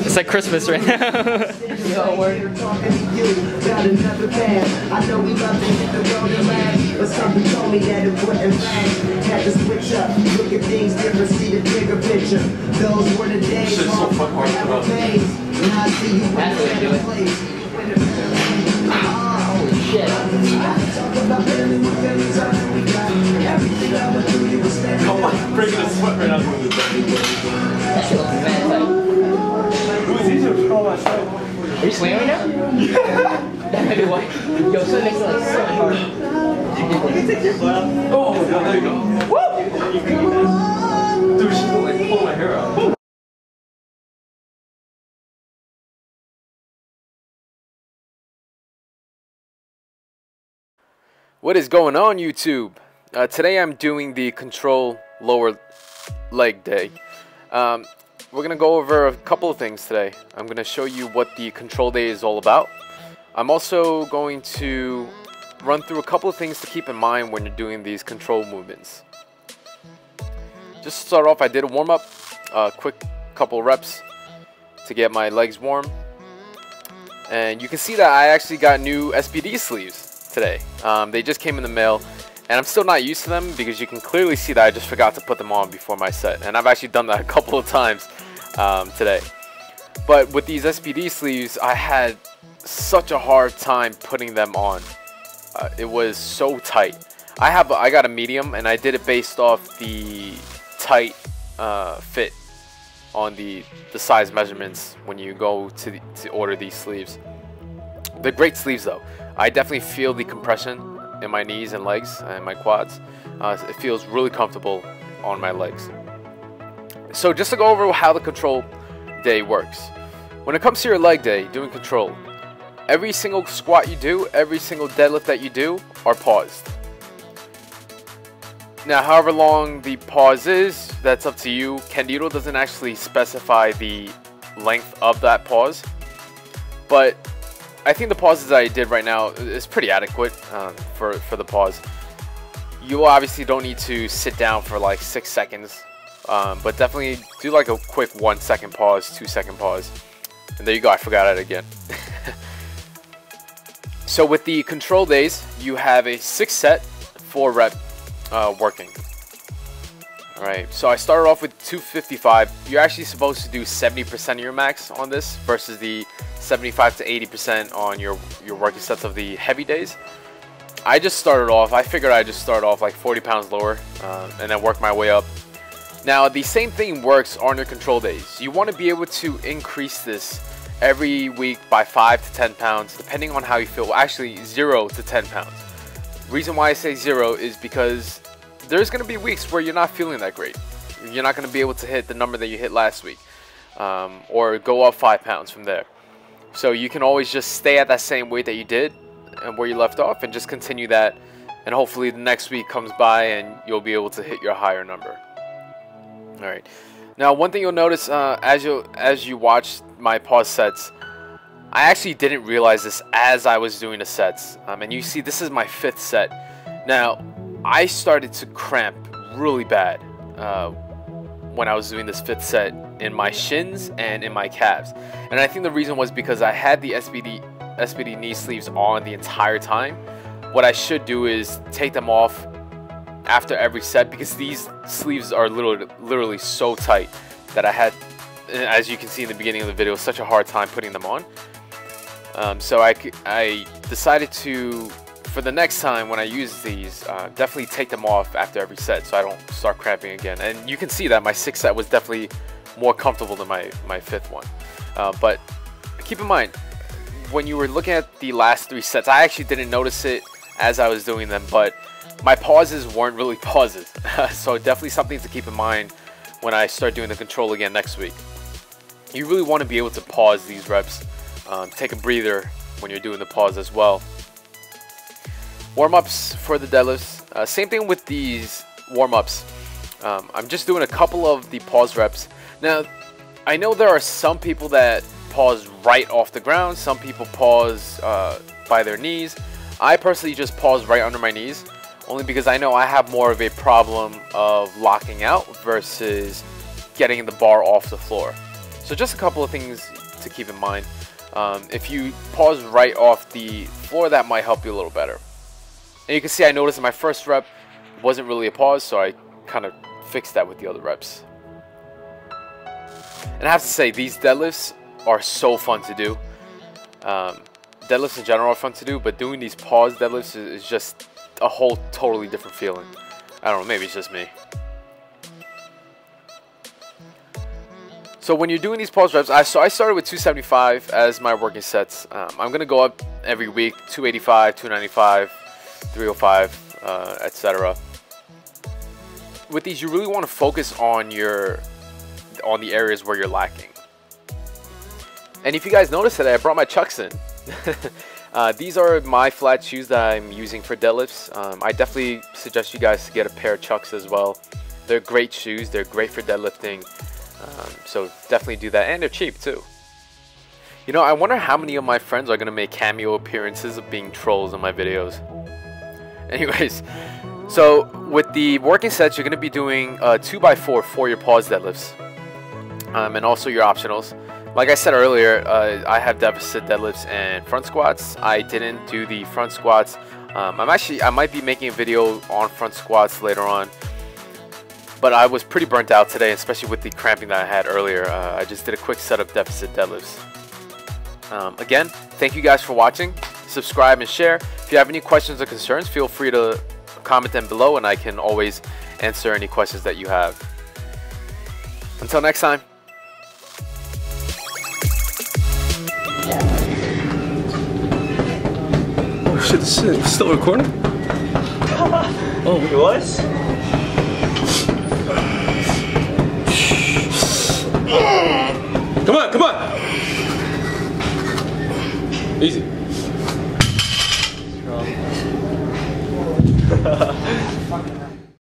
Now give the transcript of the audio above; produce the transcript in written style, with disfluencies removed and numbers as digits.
It's like Christmas right now. I know we love to hit the road and laugh, but something told me that it wouldn't last. Had to switch up, look at things different, see the bigger picture. Those were the days, now I see you in a better place. Holy shit. Come on, breaking a sweat right now. That shit looks mad tight. Are you swinging right now? Yeah. That might be why. Yo, so it makes it like so hard. Oh, there you go. Woo! Dude, she's like pulling my hair out. What is going on, YouTube? Today I'm doing the control lower leg day. We're going to go over a couple of things today. I'm going to show you what the control day is all about. I'm also going to run through a couple of things to keep in mind when you're doing these control movements. Just to start off, I did a warm-up, quick couple reps to get my legs warm. And you can see that I actually got new SPD sleeves today. They just came in the mail, and I'm still not used to them because you can clearly see that I just forgot to put them on before my set, and I've actually done that a couple of times today. But with these SPD sleeves, I had such a hard time putting them on. It was so tight. I got a medium, and I did it based off the tight fit on the size measurements when you go to order these sleeves. They're great sleeves though. I definitely feel the compression in my knees and legs and my quads. It feels really comfortable on my legs. So just to go over how the control day works. When it comes to your leg day, doing control, every single squat you do, every single deadlift that you do are paused. Now, however long the pause is, that's up to you. Candito doesn't actually specify the length of that pause, but I think the pauses that I did right now is pretty adequate for the pause. You obviously don't need to sit down for like 6 seconds, but definitely do like a quick 1 second pause, 2 second pause. And there you go, I forgot it again. So with the control days, you have a 6 set, 4 rep working. Alright, so I started off with 255. You're actually supposed to do 70% of your max on this versus the 75 to 80% on your working sets of the heavy days. I just started off, I figured I'd just start off like 40 pounds lower and then work my way up. Now the same thing works on your control days. You want to be able to increase this every week by 5 to 10 pounds depending on how you feel. Well, actually 0 to 10 pounds. Reason why I say 0 is because there's going to be weeks where you're not feeling that great. You're not going to be able to hit the number that you hit last week or go up 5 pounds from there. So you can always just stay at that same weight that you did and where you left off and just continue that, and hopefully the next week comes by and you'll be able to hit your higher number. Alright, now one thing you'll notice as you watch my pause sets, I actually didn't realize this as I was doing the sets, and you see this is my 5th set. Now I started to cramp really bad when I was doing this 5th set in my shins and in my calves, and I think the reason was because I had the SPD knee sleeves on the entire time. What I should do is take them off after every set because these sleeves are literally so tight that I had, as you can see in the beginning of the video, such a hard time putting them on. So I decided to, for the next time when I use these, definitely take them off after every set so I don't start cramping again. And you can see that my 6th set was definitely more comfortable than my 5th one. But keep in mind, when you were looking at the last 3 sets, I actually didn't notice it as I was doing them, but my pauses weren't really pauses. So definitely something to keep in mind when I start doing the control again next week. You really want to be able to pause these reps, take a breather when you're doing the pause as well. Warm-ups for the deadlifts, same thing with these warm-ups. I'm just doing a couple of the pause reps. Now I know there are some people that pause right off the ground. Some people pause by their knees. I personally just pause right under my knees, only because I know I have more of a problem of locking out versus getting the bar off the floor. So just a couple of things to keep in mind. If you pause right off the floor, that might help you a little better. And you can see I noticed in my first rep wasn't really a pause, so I kind of fixed that with the other reps. And I have to say, these deadlifts are so fun to do. Deadlifts in general are fun to do, but doing these pause deadlifts is just a whole totally different feeling. I don't know, maybe it's just me. So when you're doing these pause reps, I started with 275 as my working sets. I'm going to go up every week, 285, 295, 305, etc. With these, you really want to focus on the areas where you're lacking. And if you guys noticed today, I brought my Chucks in. These are my flat shoes that I'm using for deadlifts. I definitely suggest you guys to get a pair of Chucks as well. They're great shoes. They're great for deadlifting. So definitely do that, and they're cheap too. You know, I wonder how many of my friends are gonna make cameo appearances of being trolls in my videos. Anyways, so with the working sets, you're gonna be doing 2x4 for your pause deadlifts, and also your optionals. Like I said earlier, I have deficit deadlifts and front squats. I didn't do the front squats. I might be making a video on front squats later on. But I was pretty burnt out today, especially with the cramping that I had earlier. I just did a quick set of deficit deadlifts. Again, thank you guys for watching. Subscribe and share. If you have any questions or concerns, feel free to comment them below, and I can always answer any questions that you have. Until next time. Oh shit, this is still recording? Oh, it was? Come on, come on! Easy.